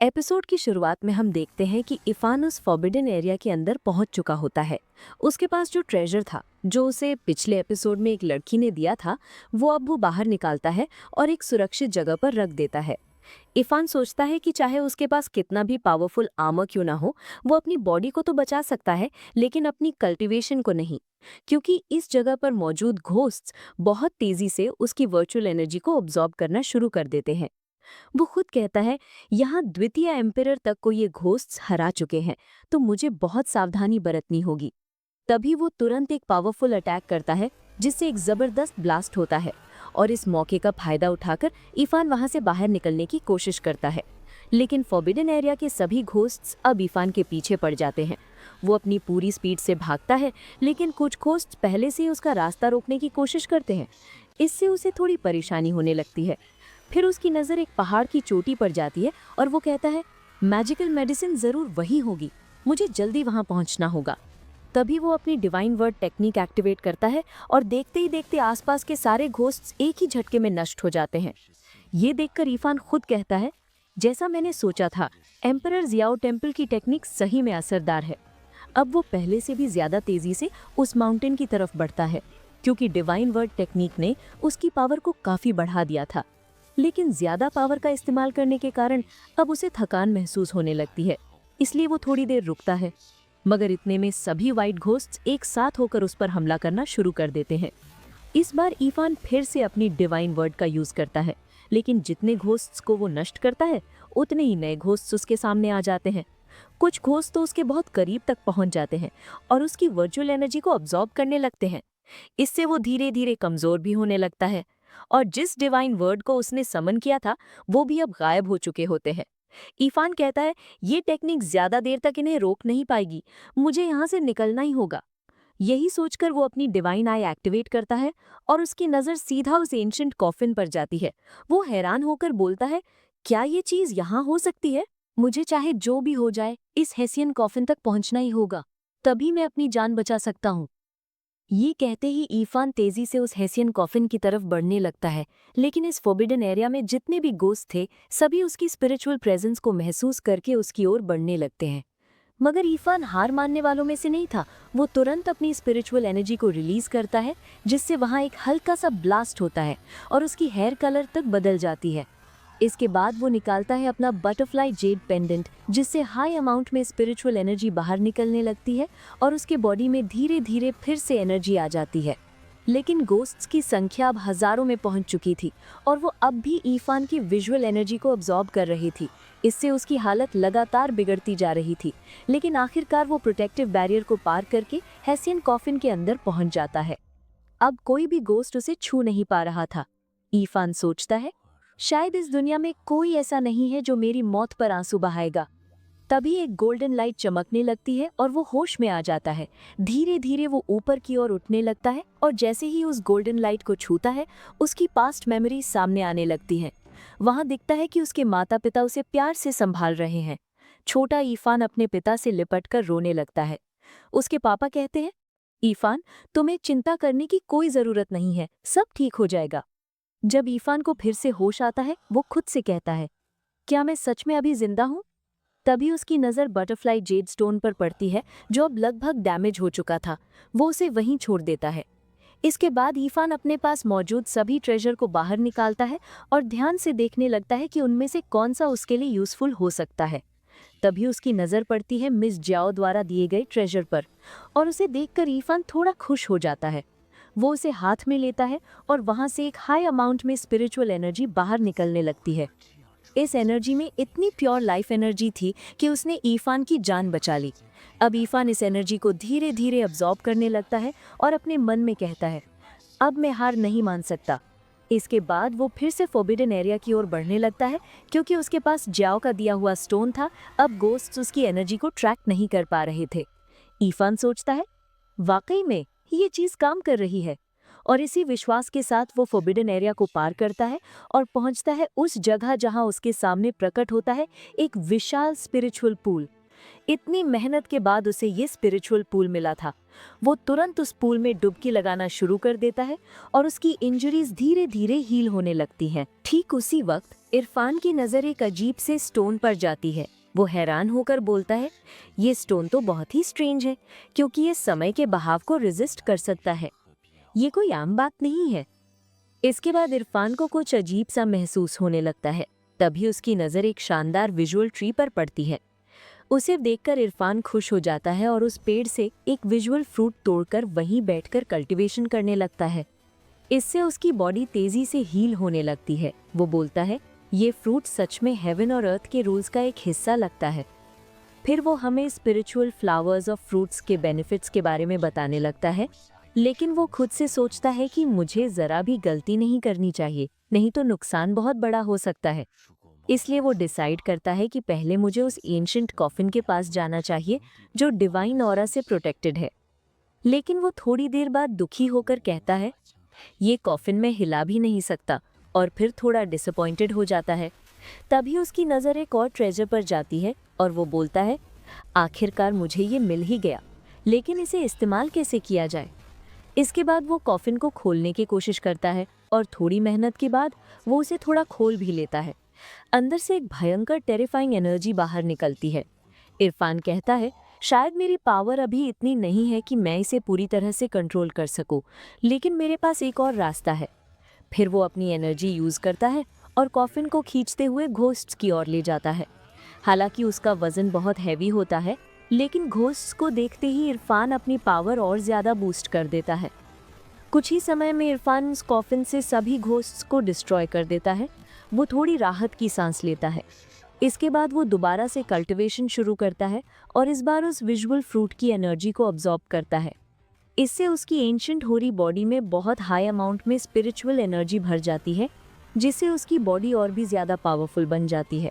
Episode की शुरुआत में हम देखते हैं कि इफान उस फॉरबिडन एरिया के अंदर पहुंच चुका होता है। उसके पास जो ट्रेजर था, जो उसे पिछले एपिसोड में एक लड़की ने दिया था, वो अब वो बाहर निकालता है और एक सुरक्षित जगह पर रख देता है। इफान सोचता है कि चाहे उसके पास कितना भी पावरफुल आर्मर क्यों ना हो, वो अपनी बॉडी को तो बचा सकता है, लेकिन अपनी कल्टीवेशन को नहीं, क्योंकि इस जगह पर मौजूद घोस्ट्स बहुत तेजी से उसकी वर्चुअल एनर्जी को ऑब्जॉर्ब करना शुरू कर देते हैं। वो खुद कहता है, यहाँ द्वितीय एम्पिरर तक को ये घोस्ट्स हरा चुके हैं, तो मुझे बहुत सावधानी बरतनी होगी। तभी वो तुरंत एक पावरफुल अटैक करता है, जिससे एक जबरदस्त ब्लास्ट होता है, और इस मौके का फायदा उठाकर इफान वहां से बाहर निकलने की कोशिश करता है। लेकिन फॉरबिडन एरिया के सभी घोस्ट्स अब इफान के पीछे पड़ जाते हैं। वो अपनी पूरी स्पीड से भागता है, लेकिन कुछ घोस्ट्स पहले से ही उसका रास्ता रोकने की कोशिश करते हैं। इससे उसे थोड़ी परेशानी होने लगती है। फिर उसकी नज़र एक पहाड़ की चोटी पर जाती है और वो कहता है, मैजिकल मेडिसिन ज़रूर वही होगी, मुझे जल्दी वहाँ पहुँचना होगा। तभी वो अपनी डिवाइन वर्ड टेक्निक एक्टिवेट करता है और देखते ही देखते आसपास के सारे घोस्ट्स एक ही झटके में नष्ट हो जाते हैं। ये देखकर इरफान खुद कहता है, जैसा मैंने सोचा था, एम्परर जियाओ टेम्पल की टेक्निक सही में असरदार है। अब वो पहले से भी ज़्यादा तेज़ी से उस माउंटेन की तरफ बढ़ता है, क्योंकि डिवाइन वर्ड टेक्निक ने उसकी पावर को काफ़ी बढ़ा दिया था। लेकिन ज्यादा पावर का इस्तेमाल करने के कारण अब उसे थकान महसूस होने लगती है, इसलिए वो थोड़ी देर रुकता है। मगर इतने में सभी वाइट घोस्ट्स एक साथ होकर उस पर हमला करना शुरू कर देते हैं। इस बार इफान फिर से अपनी डिवाइन वर्ड का यूज करता है, लेकिन जितने घोस्ट्स को वो नष्ट करता है, उतने ही नए घोस्ट्स उसके सामने आ जाते हैं। कुछ घोस्ट तो उसके बहुत करीब तक पहुंच जाते हैं और उसकी वर्चुअल एनर्जी को अब्सॉर्ब करने लगते हैं। इससे वो धीरे धीरे कमजोर भी होने लगता है, और जिस डिवाइन वर्ड को उसने समन किया था, वो भी अब गायब हो चुके होते हैं। ईफान कहता है, ये टेक्निक ज्यादा देर तक इन्हें रोक नहीं पाएगी, मुझे यहाँ से निकलना ही होगा। यही सोचकर वो अपनी डिवाइन आई एक्टिवेट करता है और उसकी नज़र सीधा उस एंशिएंट कॉफिन पर जाती है। वो हैरान होकर बोलता है, क्या ये चीज़ यहाँ हो सकती है? मुझे चाहे जो भी हो जाए, इस हेसियन कॉफिन तक पहुँचना ही होगा, तभी मैं अपनी जान बचा सकता हूँ। ये कहते ही ईफान तेजी से उस हेसियन कॉफिन की तरफ बढ़ने लगता है, लेकिन इस फोबिडन एरिया में जितने भी गोस्ट थे, सभी उसकी स्पिरिचुअल प्रेजेंस को महसूस करके उसकी ओर बढ़ने लगते हैं। मगर ईफान हार मानने वालों में से नहीं था। वो तुरंत अपनी स्पिरिचुअल एनर्जी को रिलीज करता है, जिससे वहां एक हल्का सा ब्लास्ट होता है और उसकी हेयर कलर तक बदल जाती है। इसके बाद वो निकालता है अपना बटरफ्लाई जेड पेंडेंट, जिससे हाई अमाउंट में स्पिरिचुअल एनर्जी बाहर निकलने लगती है और उसके बॉडी में धीरे धीरे फिर से एनर्जी आ जाती है। लेकिन गोस्ट्स की संख्या अब हजारों में पहुंच चुकी थी और वो अब भी ईफान की विजुअल एनर्जी को अब्सॉर्ब कर रही थी। इससे उसकी हालत लगातार बिगड़ती जा रही थी, लेकिन आखिरकार वो प्रोटेक्टिव बैरियर को पार करके हेसियन कॉफिन के अंदर पहुंच जाता है। अब कोई भी गोस्ट उसे छू नहीं पा रहा था। ईफान सोचता है, शायद इस दुनिया में कोई ऐसा नहीं है जो मेरी मौत पर आंसू बहाएगा। तभी एक गोल्डन लाइट चमकने लगती है और वो होश में आ जाता है। धीरे धीरे वो ऊपर की ओर उठने लगता है और जैसे ही उस गोल्डन लाइट को छूता है, उसकी पास्ट मेमोरीज सामने आने लगती हैं। वहां दिखता है कि उसके माता पिता उसे प्यार से संभाल रहे हैं। छोटा ईफान अपने पिता से लिपटकर रोने लगता है। उसके पापा कहते हैं, ईफान, तुम्हें चिंता करने की कोई जरूरत नहीं है, सब ठीक हो जाएगा। जब ईफान को फिर से होश आता है, वो खुद से कहता है, क्या मैं सच में अभी जिंदा हूँ? तभी उसकी नज़र बटरफ्लाई जेड स्टोन पर पड़ती है, जो अब लगभग डैमेज हो चुका था। वो उसे वहीं छोड़ देता है। इसके बाद ईफान अपने पास मौजूद सभी ट्रेजर को बाहर निकालता है और ध्यान से देखने लगता है कि उनमें से कौन सा उसके लिए यूजफुल हो सकता है। तभी उसकी नज़र पड़ती है मिस जाओ द्वारा दिए गए ट्रेजर पर, और उसे देखकर ईफान थोड़ा खुश हो जाता है। वो उसे हाथ में लेता है और वहां से एक हाई अमाउंट में स्पिरिचुअल एनर्जी बाहर निकलने लगती है। इस एनर्जी में इतनी प्योर लाइफ एनर्जी थी कि उसने ईफान की जान बचा ली। अब ईफान इस एनर्जी को धीरे धीरे अब्सॉर्ब करने लगता है और अपने मन में कहता है, अब मैं हार नहीं मान सकता। इसके बाद वो फिर से फोबिडन एरिया की ओर बढ़ने लगता है, क्योंकि उसके पास जाओ का दिया हुआ स्टोन था। अब गोस्ट्स उसकी एनर्जी को ट्रैक नहीं कर पा रहे थे। ईफान सोचता है, वाकई में ये चीज काम कर रही है, और इसी विश्वास के साथ वो फोबिडन एरिया को पार करता है और पहुंचता है उस जगह जहां उसके सामने प्रकट होता है एक विशाल स्पिरिचुअल पूल। इतनी मेहनत के बाद उसे ये स्पिरिचुअल पूल मिला था। वो तुरंत उस पूल में डुबकी लगाना शुरू कर देता है और उसकी इंजरीज धीरे धीरे हील होने लगती हैं। ठीक उसी वक्त इरफान की नज़र एक अजीब से स्टोन पर जाती है। वो हैरान होकर बोलता है, ये स्टोन तो बहुत ही स्ट्रेंज है, क्योंकि ये समय के बहाव को रेजिस्ट कर सकता है। ये कोई आम बात नहीं है। इसके बाद इरफान को कुछ अजीब सा महसूस होने लगता है। तभी उसकी नज़र एक शानदार विजुअल ट्री पर पड़ती है। उसे देखकर इरफान खुश हो जाता है और उस पेड़ से एक विजुअल फ्रूट तोड़कर वहीं बैठकर कल्टीवेशन करने लगता है। इससे उसकी बॉडी तेजी से हील होने लगती है। वो बोलता है, ये फ्रूट सच में हेवन और अर्थ के रूल्स का एक हिस्सा लगता है। फिर वो हमें स्पिरिचुअल फ्लावर्स और फ्रूट्स के बेनिफिट्स के बारे में बताने लगता है, लेकिन वो खुद से सोचता है कि मुझे ज़रा भी गलती नहीं करनी चाहिए, नहीं तो नुकसान बहुत बड़ा हो सकता है। इसलिए वो डिसाइड करता है कि पहले मुझे उस एंशिएंट कॉफिन के पास जाना चाहिए जो डिवाइन ऑरा से प्रोटेक्टेड है। लेकिन वो थोड़ी देर बाद दुखी होकर कहता है, ये कॉफिन में हिला भी नहीं सकता, और फिर थोड़ा डिसअपॉइंटेड हो जाता है। तभी उसकी नज़र एक और ट्रेजर पर जाती है और वो बोलता है, आखिरकार मुझे ये मिल ही गया, लेकिन इसे इस्तेमाल कैसे किया जाए। इसके बाद वो कॉफिन को खोलने की कोशिश करता है और थोड़ी मेहनत के बाद वो उसे थोड़ा खोल भी लेता है। अंदर से एक भयंकर टेरिफाइंग एनर्जी बाहर निकलती है। इरफान कहता है, शायद मेरी पावर अभी इतनी नहीं है कि मैं इसे पूरी तरह से कंट्रोल कर सकूं, लेकिन मेरे पास एक और रास्ता है। फिर वो अपनी एनर्जी यूज करता है और कॉफिन को खींचते हुए घोस्ट्स की ओर ले जाता है। हालांकि उसका वजन बहुत हैवी होता है, लेकिन घोस्ट्स को देखते ही इरफान अपनी पावर और ज्यादा बूस्ट कर देता है। कुछ ही समय में इरफान उस कॉफिन से सभी घोस्ट्स को डिस्ट्रॉय कर देता है। वो थोड़ी राहत की सांस लेता है। इसके बाद वो दोबारा से कल्टीवेशन शुरू करता है और इस बार उस विजुअल फ्रूट की एनर्जी को अब्जॉर्ब करता है। इससे उसकी एंशिएंट हो रही बॉडी में बहुत हाई अमाउंट में स्पिरिचुअल एनर्जी भर जाती है, जिससे उसकी बॉडी और भी ज़्यादा पावरफुल बन जाती है।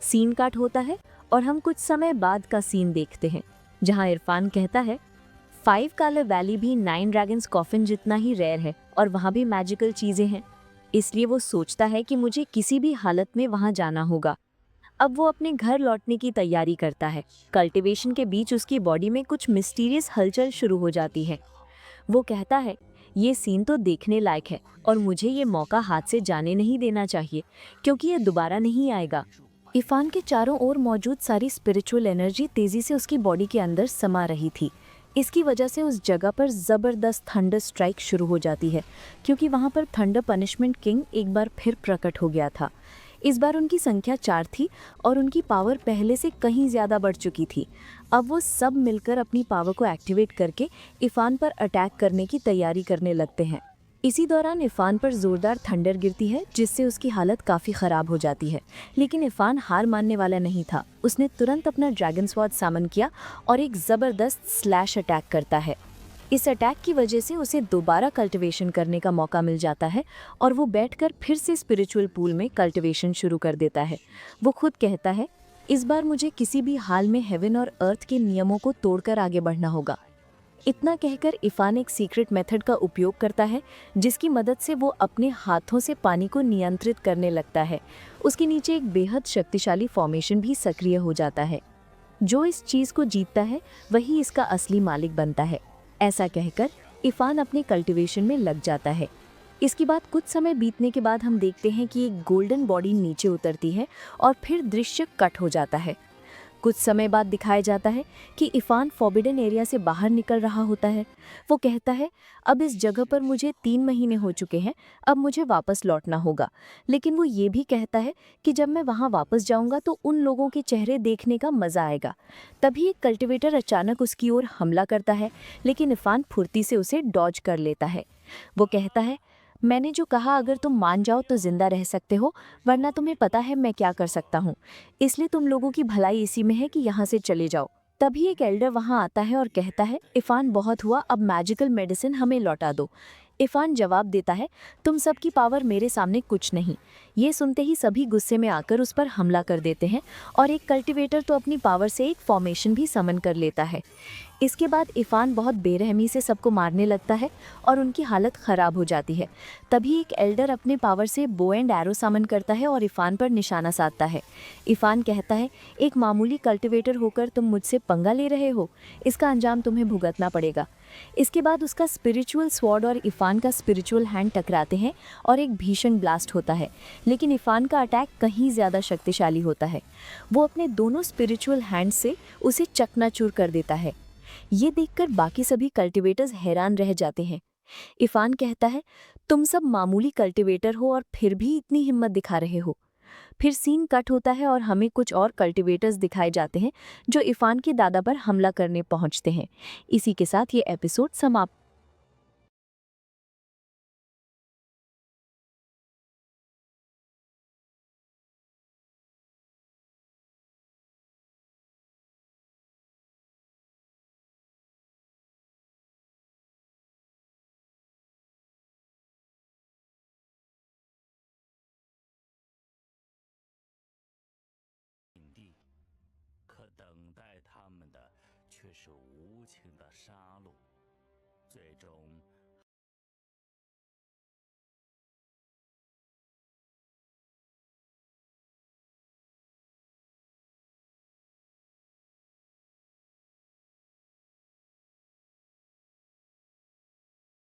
सीन काट होता है और हम कुछ समय बाद का सीन देखते हैं, जहां इरफान कहता है, 5 कलर वैली भी 9 ड्रैगन्स कॉफिन जितना ही रेयर है और वहाँ भी मैजिकल चीज़ें हैं। इसलिए वो सोचता है कि मुझे किसी भी हालत में वहाँ जाना होगा। अब वो अपने घर लौटने की तैयारी करता है। कल्टीवेशन के बीच उसकी बॉडी में कुछ मिस्टीरियस हलचल शुरू हो जाती है। वो कहता है, ये सीन तो देखने लायक है और मुझे ये मौका हाथ से जाने नहीं देना चाहिए, क्योंकि ये दोबारा नहीं आएगा। इरफान के चारों ओर मौजूद सारी स्पिरिचुअल एनर्जी तेजी से उसकी बॉडी के अंदर समा रही थी। इसकी वजह से उस जगह पर ज़बरदस्त थंडर स्ट्राइक शुरू हो जाती है, क्योंकि वहाँ पर थंडर पनिशमेंट किंग एक बार फिर प्रकट हो गया था। इस बार उनकी संख्या 4 थी और उनकी पावर पहले से कहीं ज़्यादा बढ़ चुकी थी। अब वो सब मिलकर अपनी पावर को एक्टिवेट करके इरफान पर अटैक करने की तैयारी करने लगते हैं। इसी दौरान इरफान पर जोरदार थंडर गिरती है, जिससे उसकी हालत काफ़ी ख़राब हो जाती है। लेकिन इरफान हार मानने वाला नहीं था। उसने तुरंत अपना ड्रैगन स्वॉर्ड सामन किया और एक ज़बरदस्त स्लैश अटैक करता है। इस अटैक की वजह से उसे दोबारा कल्टीवेशन करने का मौका मिल जाता है और वो बैठकर फिर से स्पिरिचुअल पूल में कल्टीवेशन शुरू कर देता है। वो खुद कहता है, इस बार मुझे किसी भी हाल में हेवन और अर्थ के नियमों को तोड़कर आगे बढ़ना होगा। इतना कहकर इरफान एक सीक्रेट मेथड का उपयोग करता है, जिसकी मदद से वो अपने हाथों से पानी को नियंत्रित करने लगता है। उसके नीचे एक बेहद शक्तिशाली फॉर्मेशन भी सक्रिय हो जाता है। जो इस चीज़ को जीतता है वही इसका असली मालिक बनता है। ऐसा कहकर इरफान अपने कल्टीवेशन में लग जाता है। इसके बाद कुछ समय बीतने के बाद हम देखते हैं कि एक गोल्डन बॉडी नीचे उतरती है और फिर दृश्य कट हो जाता है। कुछ समय बाद दिखाया जाता है कि इरफान फॉरबिडन एरिया से बाहर निकल रहा होता है। वो कहता है, अब इस जगह पर मुझे 3 महीने हो चुके हैं, अब मुझे वापस लौटना होगा। लेकिन वो ये भी कहता है कि जब मैं वहाँ वापस जाऊँगा तो उन लोगों के चेहरे देखने का मज़ा आएगा। तभी एक कल्टीवेटर अचानक उसकी ओर हमला करता है, लेकिन इरफान फुर्ती से उसे डॉज कर लेता है। वो कहता है, मैंने जो कहा, अगर तुम मान जाओ तो जिंदा रह सकते हो, वरना तुम्हें पता है मैं क्या कर सकता हूँ। इसलिए तुम लोगों की भलाई इसी में है कि यहाँ से चले जाओ। तभी एक एल्डर वहाँ आता है और कहता है, इरफान बहुत हुआ, अब मैजिकल मेडिसिन हमें लौटा दो। इफ़ान जवाब देता है, तुम सबकी पावर मेरे सामने कुछ नहीं। ये सुनते ही सभी गुस्से में आकर उस पर हमला कर देते हैं और एक कल्टीवेटर तो अपनी पावर से एक फॉर्मेशन भी समन कर लेता है। इसके बाद इफ़ान बहुत बेरहमी से सबको मारने लगता है और उनकी हालत ख़राब हो जाती है। तभी एक एल्डर अपने पावर से बो एंड एरो समन करता है और इफ़ान पर निशाना साधता है। इफ़ान कहता है, एक मामूली कल्टीवेटर होकर तुम मुझसे पंगा ले रहे हो, इसका अंजाम तुम्हें भुगतना पड़ेगा। इसके बाद उसका स्पिरिचुअल स्वॉर्ड और इफ़ान का स्पिरिचुअल हैंड टकराते हैं और एक भीषण ब्लास्ट होता है, लेकिन इफ़ान का अटैक कहीं ज़्यादा शक्तिशाली होता है। वो अपने दोनों स्पिरिचुअल हैंड से उसे चकनाचूर कर देता है। ये देखकर बाकी सभी कल्टीवेटर्स हैरान रह जाते हैं। इफ़ान कहता है, तुम सब मामूली कल्टीवेटर हो और फिर भी इतनी हिम्मत दिखा रहे हो। फिर सीन कट होता है और हमें कुछ और कल्टीवेटर्स दिखाए जाते हैं जो इफ़ान के दादा पर हमला करने पहुंचते हैं। इसी के साथ ये एपिसोड समाप्त可等待他们的却是无情的杀戮。最终，